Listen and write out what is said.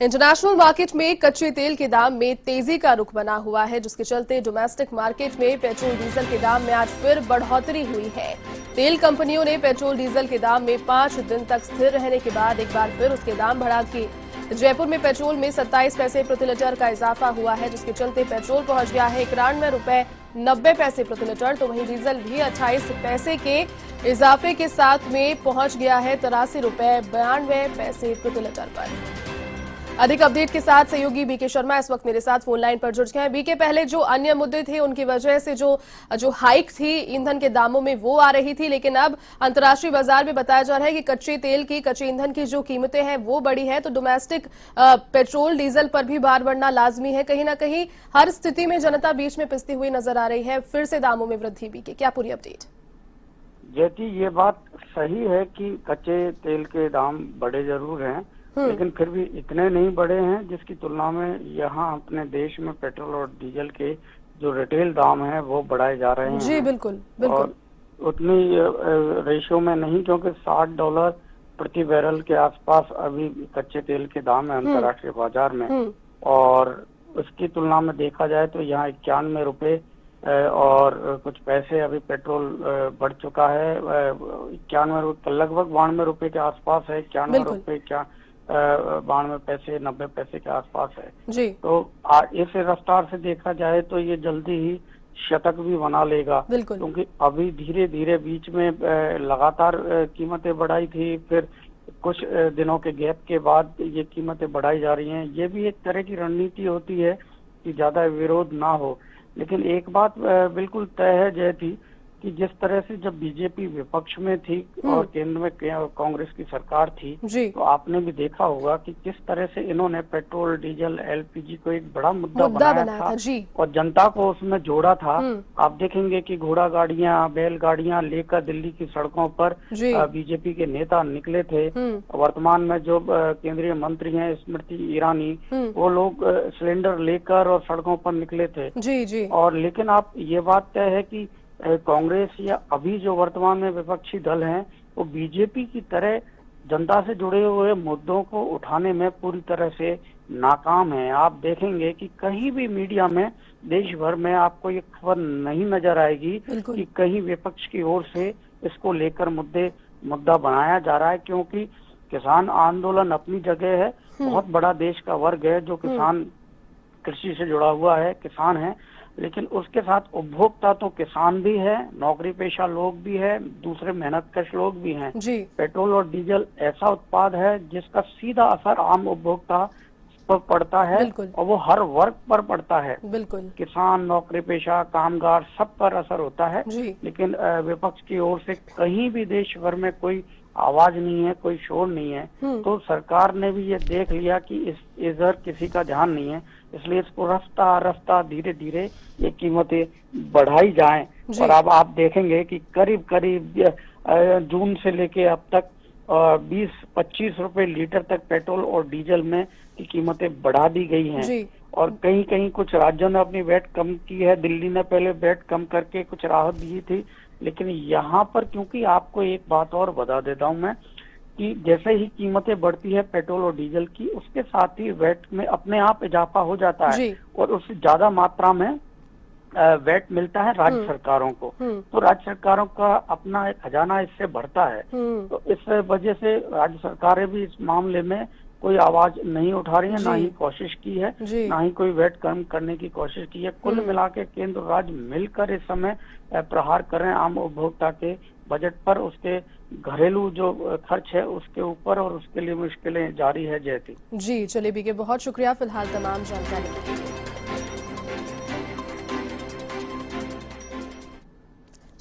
International market में कच्चे तेल के दाम में तेजी का रुख बना हुआ है, जिसके चलते डोमेस्टिक मार्केट में पेट्रोल डीजल के दाम में आज फिर बढ़ोतरी हुई है। तेल कंपनियों ने पेट्रोल डीजल के दाम में 5 दिन तक स्थिर रहने के बाद एक बार फिर उसके दाम बढ़ा दिए। जयपुर में पेट्रोल में 27 पैसे प्रति लीटर का इजाफा हुआ है, जिसके चलते पेट्रोल पहुंच गया है 91 रुपए 90 पैसे प्रति लीटर, तो वहीं डीजल भी 28 पैसे के इजाफे के साथ में पहुंच गया है 83 रुपए 92 पैसे प्रति लीटर पर। अधिक अपडेट के साथ सहयोगी बीके शर्मा इस वक्त मेरे साथ फोन लाइन पर जुड़ गए हैं। बीके, पहले जो अन्य मुद्दे थे उनकी वजह से जो हाइक थी ईंधन के दामों में वो आ रही थी, लेकिन अब अंतर्राष्ट्रीय बाजार में बताया जा रहा है कि कच्चे तेल की, कच्चे ईंधन की जो कीमतें हैं वो बढ़ी है, तो डोमेस्टिक पेट्रोल डीजल पर भी भार बढ़ना लाजमी है। कहीं ना कहीं हर स्थिति में जनता बीच में पिसती हुई नजर आ रही है, फिर से दामों में वृद्धि। बीके, क्या पूरी अपडेट? जैती, ये बात सही है कि कच्चे तेल के दाम बढ़े जरूर हैं, लेकिन फिर भी इतने नहीं बढ़े हैं जिसकी तुलना में यहाँ अपने देश में पेट्रोल और डीजल के जो रिटेल दाम हैं वो बढ़ाए जा रहे हैं। जी बिल्कुल बिल्कुल। और उतनी रेशियो में नहीं, क्योंकि $60 प्रति बैरल के आसपास अभी कच्चे तेल के दाम है अंतर्राष्ट्रीय बाजार में, और उसकी तुलना में देखा जाए तो यहाँ 91 रुपए और कुछ पैसे अभी पेट्रोल बढ़ चुका है। 91 रुपए, लगभग 92 रुपए के आसपास है। 91 रुपए 92 पैसे 90 पैसे के आसपास है जी। तो इस रफ्तार से देखा जाए तो ये जल्दी ही शतक भी बना लेगा, क्योंकि अभी धीरे धीरे बीच में लगातार कीमतें बढ़ाई थी, फिर कुछ दिनों के गैप के बाद ये कीमतें बढ़ाई जा रही हैं। ये भी एक तरह की रणनीति होती है कि ज्यादा विरोध ना हो। लेकिन एक बात बिल्कुल तय है जयती, कि जिस तरह से जब बीजेपी विपक्ष में थी और केंद्र में कांग्रेस की सरकार थी, तो आपने भी देखा होगा कि किस तरह से इन्होंने पेट्रोल, डीजल, एलपीजी को एक बड़ा मुद्दा बनाया था जी। और जनता को उसमें जोड़ा था। आप देखेंगे कि घोड़ा गाड़ियां, बैलगाड़ियां लेकर दिल्ली की सड़कों पर बीजेपी के नेता निकले थे। वर्तमान में जो केंद्रीय मंत्री हैं स्मृति ईरानी, वो लोग सिलेंडर लेकर और सड़कों पर निकले थे जी। और लेकिन आप ये बात तय है कि कांग्रेस या अभी जो वर्तमान में विपक्षी दल हैं वो बीजेपी की तरह जनता से जुड़े हुए मुद्दों को उठाने में पूरी तरह से नाकाम है। आप देखेंगे कि कहीं भी मीडिया में देश भर में आपको ये खबर नहीं नजर आएगी कि कहीं विपक्ष की ओर से इसको लेकर मुद्दा बनाया जा रहा है, क्योंकि किसान आंदोलन अपनी जगह है। बहुत बड़ा देश का वर्ग है जो किसान, कृषि से जुड़ा हुआ है, किसान है, लेकिन उसके साथ उपभोक्ता तो किसान भी है, नौकरी पेशा लोग भी है, दूसरे मेहनतकश लोग भी हैं। पेट्रोल और डीजल ऐसा उत्पाद है जिसका सीधा असर आम उपभोक्ता पर पड़ता है और वो हर वर्ग पर पड़ता है। किसान, नौकरी पेशा, कामगार, सब पर असर होता है। लेकिन विपक्ष की ओर से कहीं भी देश भर में कोई आवाज नहीं है, कोई शोर नहीं है। तो सरकार ने भी ये देख लिया कि इधर किसी का ध्यान नहीं है, इसलिए इसको रफ्ता धीरे धीरे ये कीमतें बढ़ाई जाएं। और अब आप देखेंगे कि करीब जून से लेके अब तक 20-25 रुपए लीटर तक पेट्रोल और डीजल में की कीमतें बढ़ा दी गई हैं। और कहीं कुछ राज्यों ने अपनी वैट कम की है। दिल्ली ने पहले वैट कम करके कुछ राहत दी थी, लेकिन यहाँ पर क्योंकि आपको एक बात और बता देता हूँ मैं कि जैसे ही कीमतें बढ़ती है पेट्रोल और डीजल की, उसके साथ ही वैट में अपने आप इजाफा हो जाता है और उससे ज्यादा मात्रा में वैट मिलता है राज्य सरकारों को। तो राज्य सरकारों का अपना एक खजाना इससे बढ़ता है। तो इस वजह से राज्य सरकारें भी इस मामले में कोई आवाज नहीं उठा रही है, ना ही कोशिश की है, ना ही कोई वैट कम करने की कोशिश की है। कुल मिला के केंद्र और राज्य मिलकर इस समय प्रहार कर रहे हैं आम उपभोक्ता के बजट पर, उसके घरेलू जो खर्च है उसके ऊपर, और उसके लिए मुश्किलें जारी है। जयती जी, चलिए बीके, बहुत शुक्रिया फिलहाल तमाम जानकारी के लिए।